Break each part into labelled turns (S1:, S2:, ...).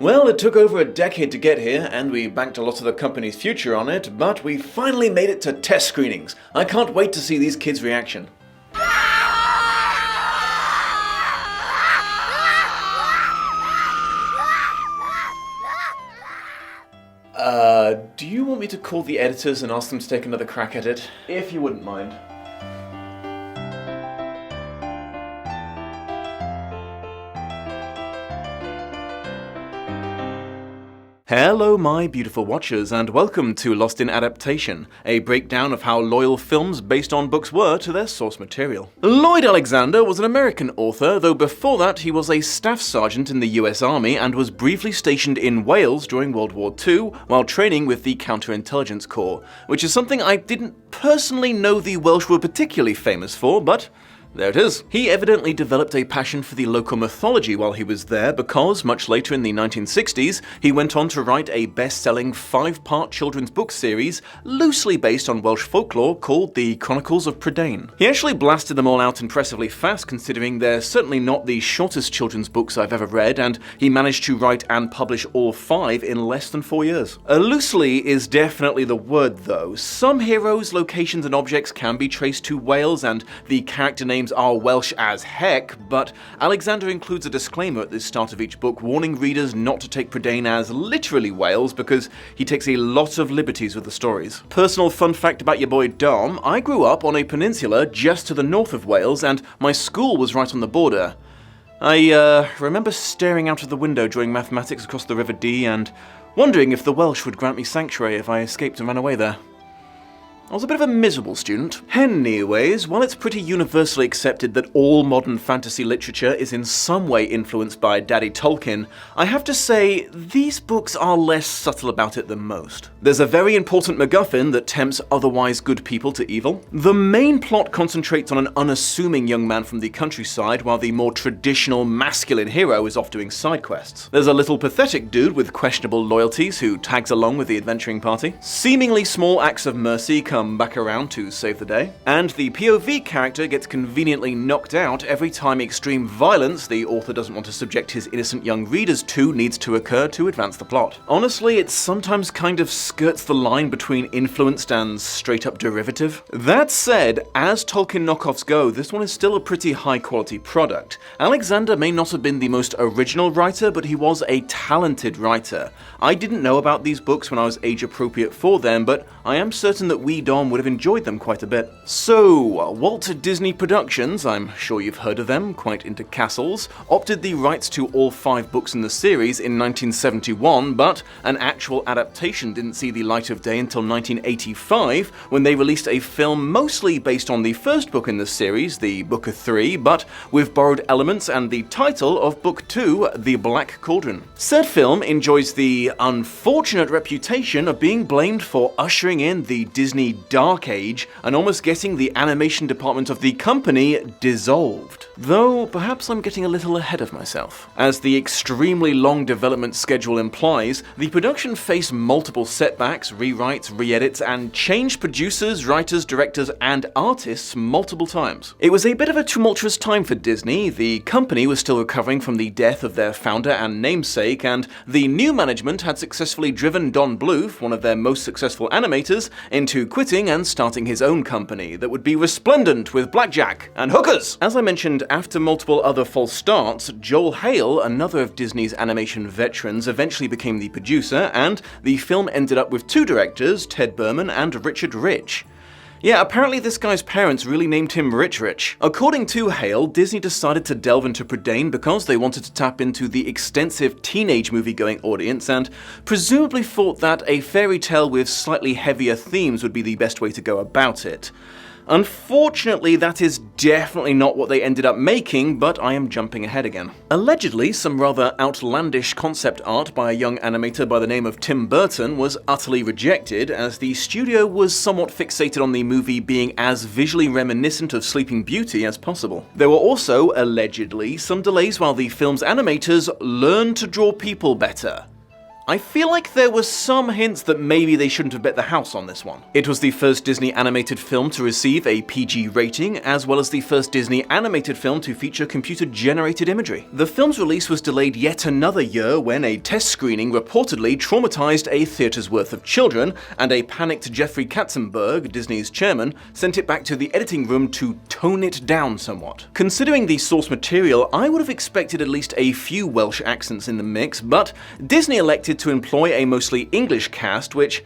S1: Well, it took over a decade to get here, and we banked a lot of the company's future on it, but we finally made it to test screenings. I can't wait to see these kids' reaction. Do you want me to call the editors and ask them to take another crack at it? If you wouldn't mind. Hello my beautiful watchers, and welcome to Lost in Adaptation, a breakdown of how loyal films based on books were to their source material. Lloyd Alexander was an American author, though before that he was a staff sergeant in the US Army and was briefly stationed in Wales during World War II while training with the Counterintelligence Corps, which is something I didn't personally know the Welsh were particularly famous for, but there it is. He evidently developed a passion for the local mythology while he was there because, much later in the 1960s, he went on to write a best-selling 5-part children's book series loosely based on Welsh folklore called The Chronicles of Prydain. He actually blasted them all out impressively fast, considering they're certainly not the shortest children's books I've ever read, and he managed to write and publish all 5 in less than 4 years. Loosely is definitely the word, though. Some heroes, locations, and objects can be traced to Wales, and the character names are Welsh as heck, but Alexander includes a disclaimer at the start of each book warning readers not to take Prydain as literally Wales because he takes a lot of liberties with the stories. Personal fun fact about your boy Dom, I grew up on a peninsula just to the north of Wales and my school was right on the border. I remember staring out of the window during mathematics across the River Dee and wondering if the Welsh would grant me sanctuary if I escaped and ran away there. I was a bit of a miserable student. Anyways, while it's pretty universally accepted that all modern fantasy literature is in some way influenced by Daddy Tolkien, I have to say, these books are less subtle about it than most. There's a very important MacGuffin that tempts otherwise good people to evil. The main plot concentrates on an unassuming young man from the countryside, while the more traditional masculine hero is off doing side quests. There's a little pathetic dude with questionable loyalties who tags along with the adventuring party. Seemingly small acts of mercy come back around to save the day, and the POV character gets conveniently knocked out every time extreme violence the author doesn't want to subject his innocent young readers to needs to occur to advance the plot. Honestly, it sometimes kind of skirts the line between influenced and straight up derivative. That said, as Tolkien knockoffs go, this one is still a pretty high quality product. Alexander may not have been the most original writer, but he was a talented writer. I didn't know about these books when I was age appropriate for them, but I am certain that we Dom would have enjoyed them quite a bit. So, Walt Disney Productions, I'm sure you've heard of them, quite into castles, opted the rights to all 5 books in the series in 1971, but an actual adaptation didn't see the light of day until 1985, when they released a film mostly based on the first book in the series, the Book of Three, but with borrowed elements and the title of Book 2, The Black Cauldron. Said film enjoys the unfortunate reputation of being blamed for ushering in the Disney Dark Age and almost getting the animation department of the company dissolved. Though, perhaps I'm getting a little ahead of myself. As the extremely long development schedule implies, the production faced multiple setbacks, rewrites, re-edits, and changed producers, writers, directors, and artists multiple times. It was a bit of a tumultuous time for Disney. The company was still recovering from the death of their founder and namesake, and the new management had successfully driven Don Bluth, one of their most successful animators, into quitting and starting his own company that would be resplendent with blackjack and hookers. As I mentioned, after multiple other false starts, Joel Hale, another of Disney's animation veterans, eventually became the producer, and the film ended up with 2 directors, Ted Berman and Richard Rich. Yeah, apparently this guy's parents really named him Rich Rich. According to Hale, Disney decided to delve into Prydain because they wanted to tap into the extensive teenage movie-going audience and presumably thought that a fairy tale with slightly heavier themes would be the best way to go about it. Unfortunately, that is definitely not what they ended up making, but I am jumping ahead again. Allegedly, some rather outlandish concept art by a young animator by the name of Tim Burton was utterly rejected, as the studio was somewhat fixated on the movie being as visually reminiscent of Sleeping Beauty as possible. There were also, allegedly, some delays while the film's animators learned to draw people better. I feel like there were some hints that maybe they shouldn't have bet the house on this one. It was the first Disney animated film to receive a PG rating, as well as the first Disney animated film to feature computer-generated imagery. The film's release was delayed yet another year when a test screening reportedly traumatized a theater's worth of children, and a panicked Jeffrey Katzenberg, Disney's chairman, sent it back to the editing room to tone it down somewhat. Considering the source material, I would have expected at least a few Welsh accents in the mix, but Disney elected to employ a mostly English cast, which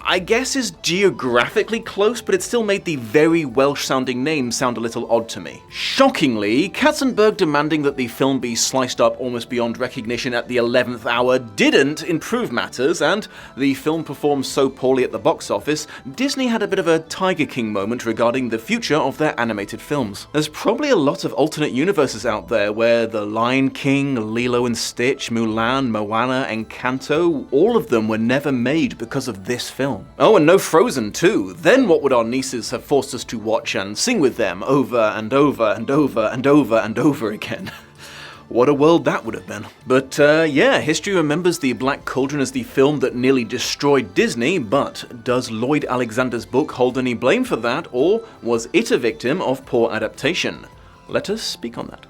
S1: I guess is geographically close, but it still made the very Welsh-sounding name sound a little odd to me. Shockingly, Katzenberg demanding that the film be sliced up almost beyond recognition at the 11th hour didn't improve matters, and the film performed so poorly at the box office, Disney had a bit of a Tiger King moment regarding the future of their animated films. There's probably a lot of alternate universes out there where The Lion King, Lilo and Stitch, Mulan, Moana, and Encanto, all of them were never made because of this film. Oh, and no Frozen too. Then what would our nieces have forced us to watch and sing with them over and over and over and over and over again? What a world that would have been. But yeah, history remembers The Black Cauldron as the film that nearly destroyed Disney, but does Lloyd Alexander's book hold any blame for that, or was it a victim of poor adaptation? Let us speak on that.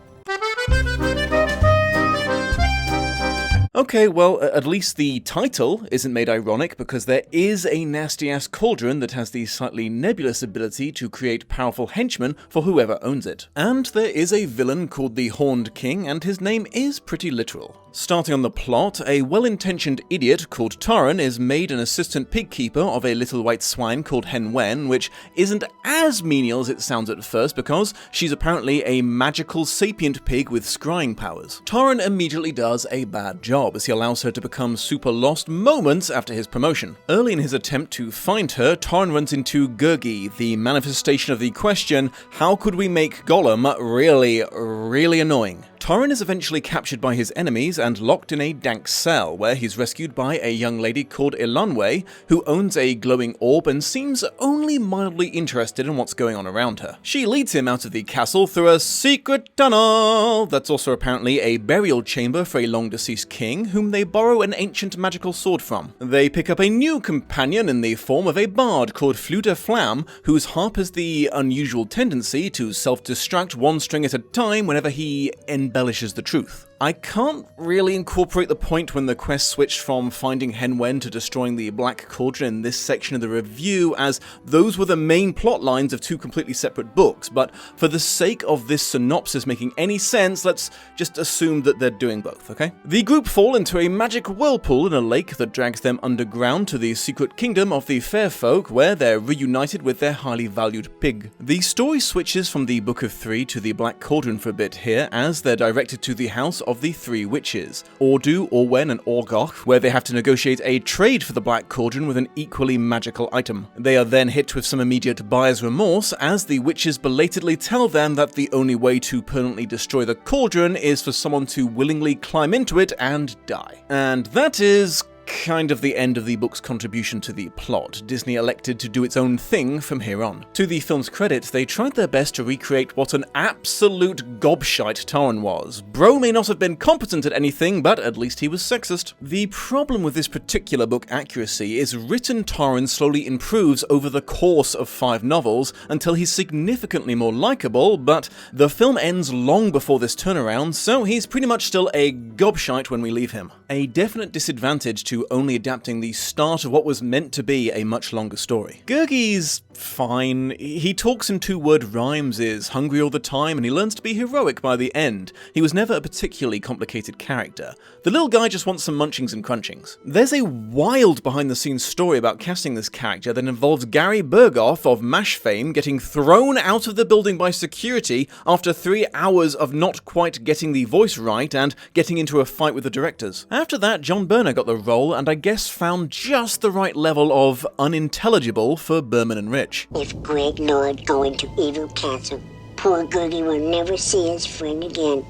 S1: Okay, well, at least the title isn't made ironic, because there is a nasty-ass cauldron that has the slightly nebulous ability to create powerful henchmen for whoever owns it. And there is a villain called the Horned King, and his name is pretty literal. Starting on the plot, a well-intentioned idiot called Taran is made an assistant pig keeper of a little white swine called Hen Wen, which isn't as menial as it sounds at first, because she's apparently a magical sapient pig with scrying powers. Taran immediately does a bad job, as he allows her to become super lost moments after his promotion. Early in his attempt to find her, Taran runs into Gurgi, the manifestation of the question, how could we make Gollum really annoying? Taran is eventually captured by his enemies and locked in a dank cell, where he's rescued by a young lady called Elanwe, who owns a glowing orb and seems only mildly interested in what's going on around her. She leads him out of the castle through a secret tunnel that's also apparently a burial chamber for a long-deceased king, whom they borrow an ancient magical sword from. They pick up a new companion in the form of a bard called Fluta Flam, whose harp has the unusual tendency to self-destruct one string at a time whenever he embellishes the truth. I can't really incorporate the point when the quest switched from finding Hen Wen to destroying the Black Cauldron in this section of the review, as those were the main plot lines of two completely separate books, but for the sake of this synopsis making any sense, let's just assume that they're doing both, okay? The group fall into a magic whirlpool in a lake that drags them underground to the secret kingdom of the Fair Folk, where they're reunited with their highly valued pig. The story switches from the Book of Three to the Black Cauldron for a bit here, as they're directed to the house of the three witches, Ordu, Orwen, and Orgoch, where they have to negotiate a trade for the Black Cauldron with an equally magical item. They are then hit with some immediate buyer's remorse, as the witches belatedly tell them that the only way to permanently destroy the cauldron is for someone to willingly climb into it and die. And that is kind of the end of the book's contribution to the plot. Disney elected to do its own thing from here on. To the film's credit, they tried their best to recreate what an absolute gobshite Taran was. Bro may not have been competent at anything, but at least he was sexist. The problem with this particular book accuracy is written Taran slowly improves over the course of 5 novels until he's significantly more likable, but the film ends long before this turnaround, so he's pretty much still a gobshite when we leave him. A definite disadvantage to only adapting the start of what was meant to be a much longer story. Gurgi's fine. He talks in 2-word rhymes, is hungry all the time, and he learns to be heroic by the end. He was never a particularly complicated character. The little guy just wants some munchings and crunchings. There's a wild behind-the-scenes story about casting this character that involves Gary Berghoff of MASH fame getting thrown out of the building by security after 3 hours of not quite getting the voice right and getting into a fight with the directors. After that, John Berner got the role and I guess found just the right level of unintelligible for Berman and Rich.
S2: If Greg Lloyd go into Evil Castle, poor Gurgi will never see his friend again.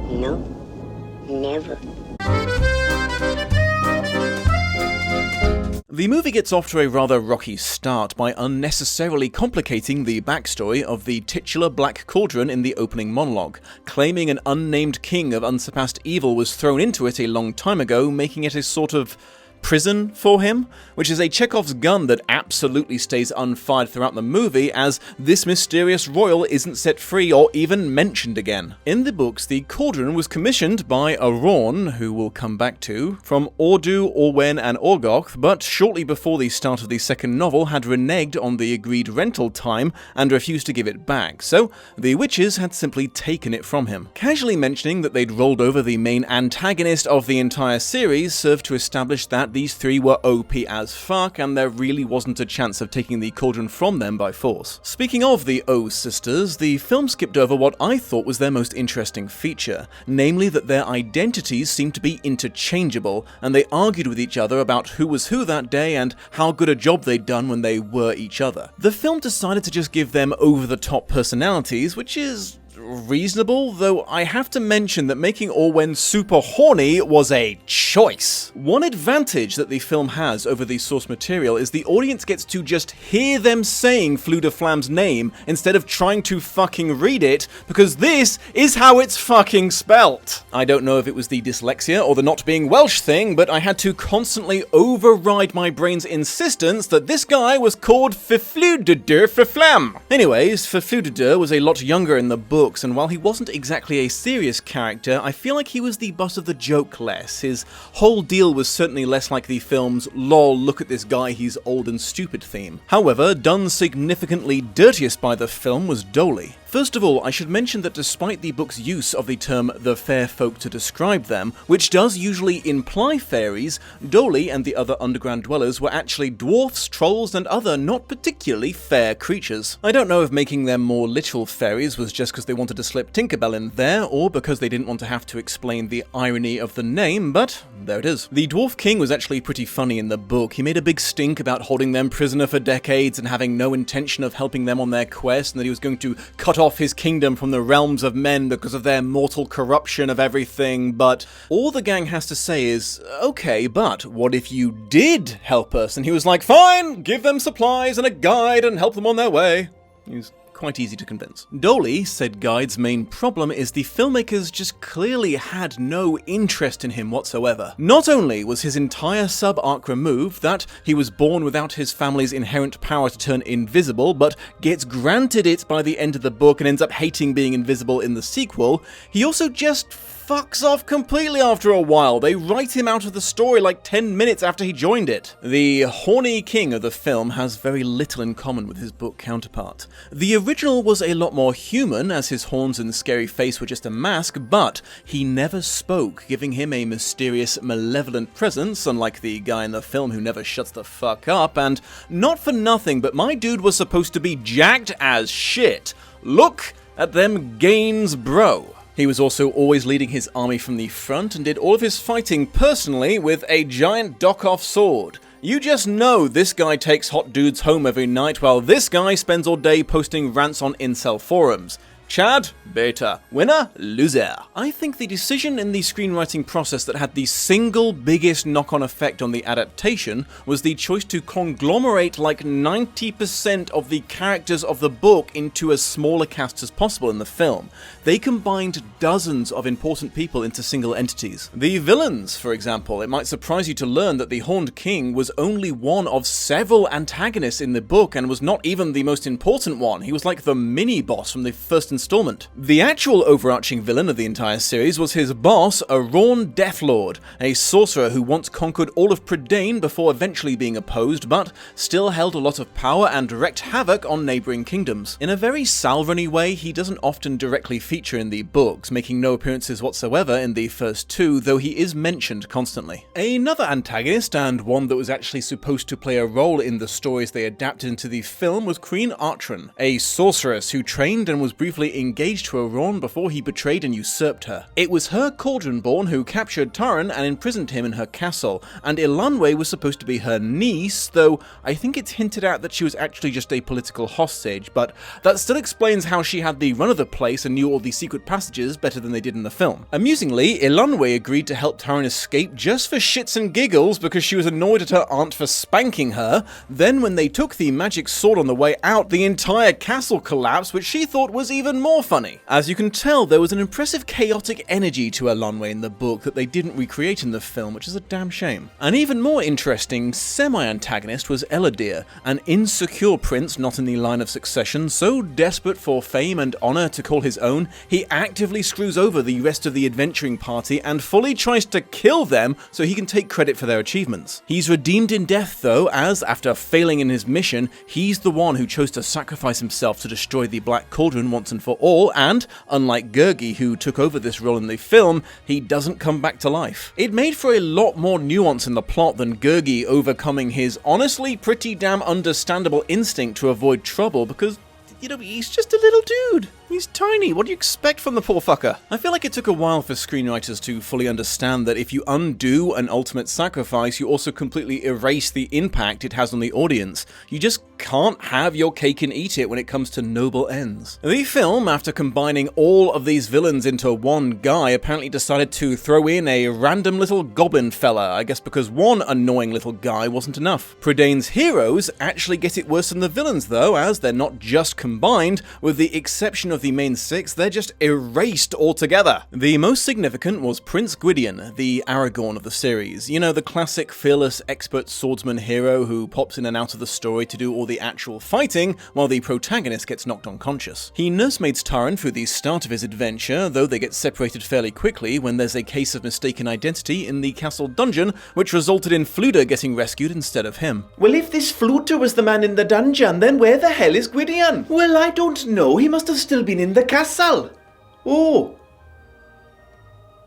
S2: No, never.
S1: The movie gets off to a rather rocky start by unnecessarily complicating the backstory of the titular Black Cauldron in the opening monologue, claiming an unnamed king of unsurpassed evil was thrown into it a long time ago, making it a sort of prison for him, which is a Chekhov's gun that absolutely stays unfired throughout the movie, as this mysterious royal isn't set free or even mentioned again. In the books, the Cauldron was commissioned by Arawn, who we'll come back to, from Ordu, Orwen, and Orgoth, but shortly before the start of the second novel had reneged on the agreed rental time and refused to give it back, so the witches had simply taken it from him. Casually mentioning that they'd rolled over the main antagonist of the entire series served to establish that these three were OP as fuck, and there really wasn't a chance of taking the Cauldron from them by force. Speaking of the O sisters, the film skipped over what I thought was their most interesting feature, namely that their identities seemed to be interchangeable, and they argued with each other about who was who that day and how good a job they'd done when they were each other. The film decided to just give them over-the-top personalities, which is reasonable, though I have to mention that making Orwen super horny was a choice. One advantage that the film has over the source material is the audience gets to just hear them saying Fleur de Flamme's name instead of trying to fucking read it, because this is how it's fucking spelt. I don't know if it was the dyslexia or the not being Welsh thing, but I had to constantly override my brain's insistence that this guy was called Fleur de Flamme. Anyways, Fleur de was a lot younger in the book, and while he wasn't exactly a serious character, I feel like he was the butt of the joke less. His whole deal was certainly less like the film's lol, look at this guy, he's old and stupid theme. However, done significantly dirtiest by the film was Dolly. First of all, I should mention that despite the book's use of the term the fair folk to describe them, which does usually imply fairies, Dolly and the other underground dwellers were actually dwarfs, trolls, and other not particularly fair creatures. I don't know if making them more literal fairies was just because they wanted to slip Tinkerbell in there, or because they didn't want to have to explain the irony of the name, but there it is. The Dwarf King was actually pretty funny in the book. He made a big stink about holding them prisoner for decades and having no intention of helping them on their quest, and that he was going to cut off his kingdom from the realms of men because of their mortal corruption of everything, but all the gang has to say is, okay, but what if you did help us? And he was like, fine, give them supplies and a guide and help them on their way. He was quite easy to convince. Dolly said Guide's main problem is the filmmakers just clearly had no interest in him whatsoever. Not only was his entire sub-arc removed, that he was born without his family's inherent power to turn invisible, but gets granted it by the end of the book and ends up hating being invisible in the sequel, he also just fucks off completely after a while. They write him out of the story like 10 minutes after he joined it. The horny king of the film has very little in common with his book counterpart. The original was a lot more human, as his horns and scary face were just a mask, but he never spoke, giving him a mysterious, malevolent presence, unlike the guy in the film who never shuts the fuck up, and not for nothing, but my dude was supposed to be jacked as shit. Look at them gains, bro. He was also always leading his army from the front and did all of his fighting personally with a giant dock-off sword. You just know this guy takes hot dudes home every night while this guy spends all day posting rants on incel forums. Chad, beta. Winner, loser. I think the decision in the screenwriting process that had the single biggest knock-on effect on the adaptation was the choice to conglomerate like 90% of the characters of the book into as small a cast as possible in the film. They combined dozens of important people into single entities. The villains, for example. It might surprise you to learn that the Horned King was only one of several antagonists in the book and was not even the most important one. He was like the mini-boss from the first installment. The actual overarching villain of the entire series was his boss, Arawn Deathlord, a sorcerer who once conquered all of Prydain before eventually being opposed, but still held a lot of power and wreaked havoc on neighbouring kingdoms. In a very Salvany way, he doesn't often directly feature in the books, making no appearances whatsoever in the first two, though he is mentioned constantly. Another antagonist, and one that was actually supposed to play a role in the stories they adapted into the film, was Queen Artron, a sorceress who trained and was briefly officially engaged to Auron before he betrayed and usurped her. It was her Cauldron-born who captured Taran and imprisoned him in her castle, and Elanwe was supposed to be her niece, though I think it's hinted at that she was actually just a political hostage, but that still explains how she had the run of the place and knew all the secret passages better than they did in the film. Amusingly, Elanwe agreed to help Taran escape just for shits and giggles because she was annoyed at her aunt for spanking her. Then when they took the magic sword on the way out, the entire castle collapsed, which she thought was even more funny. As you can tell, there was an impressive chaotic energy to Elanwe in the book that they didn't recreate in the film, which is a damn shame. An even more interesting semi-antagonist was Eladir, an insecure prince not in the line of succession, so desperate for fame and honor to call his own, he actively screws over the rest of the adventuring party and fully tries to kill them so he can take credit for their achievements. He's redeemed in death though, as after failing in his mission, he's the one who chose to sacrifice himself to destroy the Black Cauldron once and for all, and unlike Gurgi, who took over this role in the film, he doesn't come back to life. It made for a lot more nuance in the plot than Gurgi overcoming his honestly pretty damn understandable instinct to avoid trouble because, you know, he's just a little dude. He's tiny, what do you expect from the poor fucker? I feel like it took a while for screenwriters to fully understand that if you undo an ultimate sacrifice, you also completely erase the impact it has on the audience. You just can't have your cake and eat it when it comes to noble ends. The film, after combining all of these villains into one guy, apparently decided to throw in a random little goblin fella, I guess because one annoying little guy wasn't enough. Predane's heroes actually get it worse than the villains though, as they're not just combined, with the exception of the main six, they're just erased altogether. The most significant was Prince Gwydion, the Aragorn of the series. You know, the classic fearless expert swordsman hero who pops in and out of the story to do all the actual fighting while the protagonist gets knocked unconscious. He nursemaids Taran through the start of his adventure, though they get separated fairly quickly when there's a case of mistaken identity in the castle dungeon, which resulted in Fluda getting rescued instead of him.
S3: Well, if this Fluda was the man in the dungeon, then where the hell is Gwydion? Well, I don't know. He must have still been in the castle. Oh.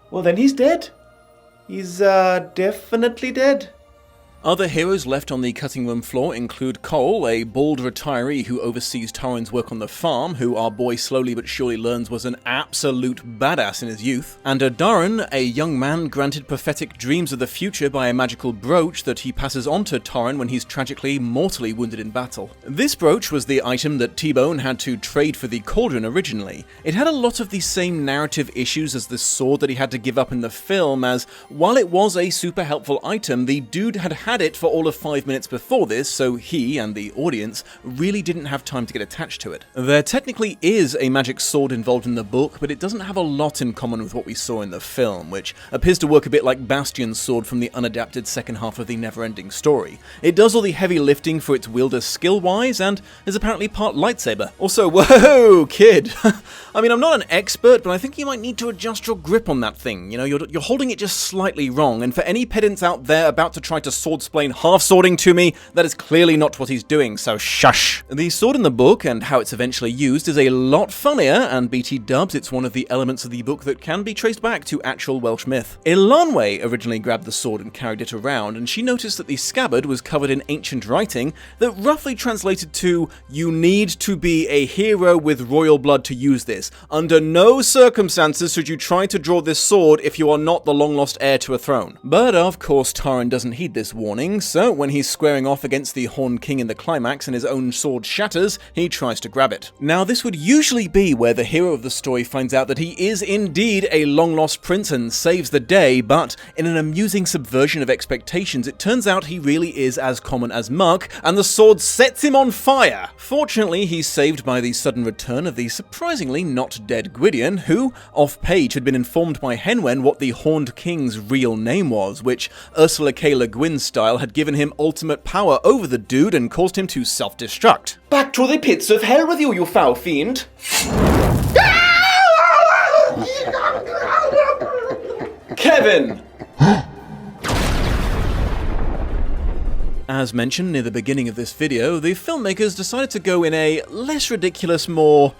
S3: Well, then he's dead. He's definitely dead.
S1: Other heroes left on the cutting room floor include Cole, a bald retiree who oversees Taran's work on the farm, who our boy slowly but surely learns was an absolute badass in his youth, and Daran, a young man granted prophetic dreams of the future by a magical brooch that he passes on to Taran when he's tragically, mortally wounded in battle. This brooch was the item that T-Bone had to trade for the Cauldron originally. It had a lot of the same narrative issues as the sword that he had to give up in the film, as while it was a super helpful item, the dude had it for all of 5 minutes before this, so he and the audience really didn't have time to get attached to it. There technically is a magic sword involved in the book, but it doesn't have a lot in common with what we saw in the film, which appears to work a bit like Bastion's sword from the unadapted second half of the Neverending Story. It does all the heavy lifting for its wielder skill-wise, and is apparently part lightsaber. Also, whoa, kid! I mean, I'm not an expert, but I think you might need to adjust your grip on that thing. You know, you're holding it just slightly wrong, and for any pedants out there about to try to sword-splain half-swording to me, that is clearly not what he's doing, so shush. The sword in the book, and how it's eventually used, is a lot funnier, and BT dubs it's one of the elements of the book that can be traced back to actual Welsh myth. Elanwe originally grabbed the sword and carried it around, and she noticed that the scabbard was covered in ancient writing that roughly translated to, "You need to be a hero with royal blood to use this. Under no circumstances should you try to draw this sword if you are not the long-lost heir to a throne." But of course Taran doesn't heed this warning, so when he's squaring off against the Horned King in the climax and his own sword shatters, he tries to grab it. Now this would usually be where the hero of the story finds out that he is indeed a long-lost prince and saves the day, but in an amusing subversion of expectations, it turns out he really is as common as muck, and the sword sets him on fire! Fortunately, he's saved by the sudden return of the surprisingly not dead Gwydion, who, off-page, had been informed by Henwen what the Horned King's real name was, which Ursula K. Le Guin style had given him ultimate power over the dude and caused him to self-destruct.
S3: Back to the pits of hell with you, you foul fiend! Kevin!
S1: As mentioned near the beginning of this video, the filmmakers decided to go in a less ridiculous, more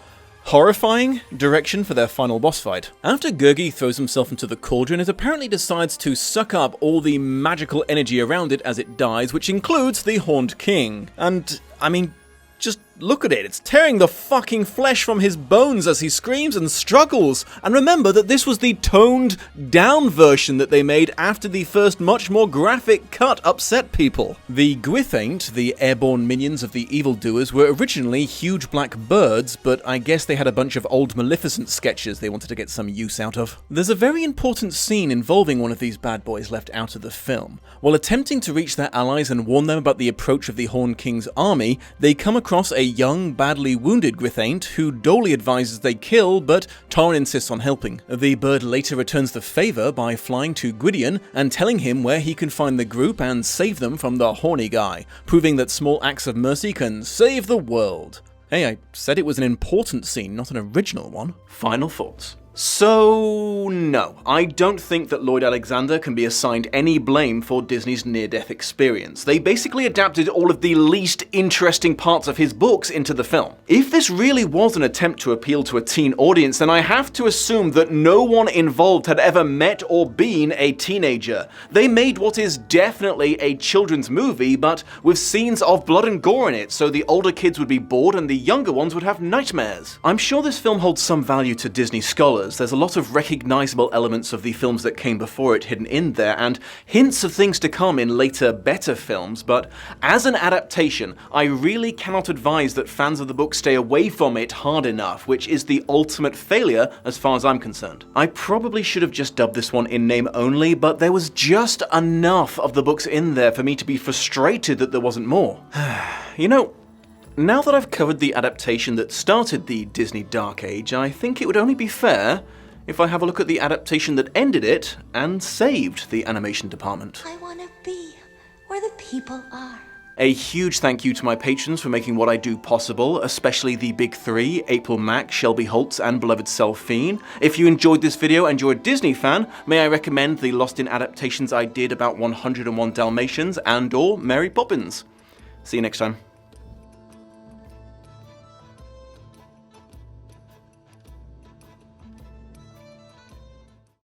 S1: horrifying direction for their final boss fight. After Gurgi throws himself into the cauldron, it apparently decides to suck up all the magical energy around it as it dies, which includes the Horned King. And, I mean, just look at it, it's tearing the fucking flesh from his bones as he screams and struggles. And remember that this was the toned down version that they made after the first much more graphic cut upset people. The Gwythaint, the airborne minions of the evildoers, were originally huge black birds, but I guess they had a bunch of old Maleficent sketches they wanted to get some use out of. There's a very important scene involving one of these bad boys left out of the film. While attempting to reach their allies and warn them about the approach of the Horn King's army, they come across a young, badly wounded Gwythaint who Dolly advises they kill, but Taran insists on helping. The bird later returns the favour by flying to Gwydion and telling him where he can find the group and save them from the horny guy, proving that small acts of mercy can save the world. Hey, I said it was an important scene, not an original one. Final thoughts. So, no, I don't think that Lloyd Alexander can be assigned any blame for Disney's near-death experience. They basically adapted all of the least interesting parts of his books into the film. If this really was an attempt to appeal to a teen audience, then I have to assume that no one involved had ever met or been a teenager. They made what is definitely a children's movie, but with scenes of blood and gore in it, so the older kids would be bored and the younger ones would have nightmares. I'm sure this film holds some value to Disney scholars. There's a lot of recognizable elements of the films that came before it hidden in there, and hints of things to come in later, better films, but as an adaptation, I really cannot advise that fans of the book stay away from it hard enough, which is the ultimate failure as far as I'm concerned. I probably should have just dubbed this one in name only, but there was just enough of the books in there for me to be frustrated that there wasn't more. You know, now that I've covered the adaptation that started the Disney Dark Age, I think it would only be fair if I have a look at the adaptation that ended it and saved the animation department.
S4: I want to be where the people are.
S1: A huge thank you to my patrons for making what I do possible, especially the big three, April Mack, Shelby Holtz, and beloved Selphine. If you enjoyed this video and you're a Disney fan, may I recommend the Lost in adaptations I did about 101 Dalmatians and or Mary Poppins. See you next time.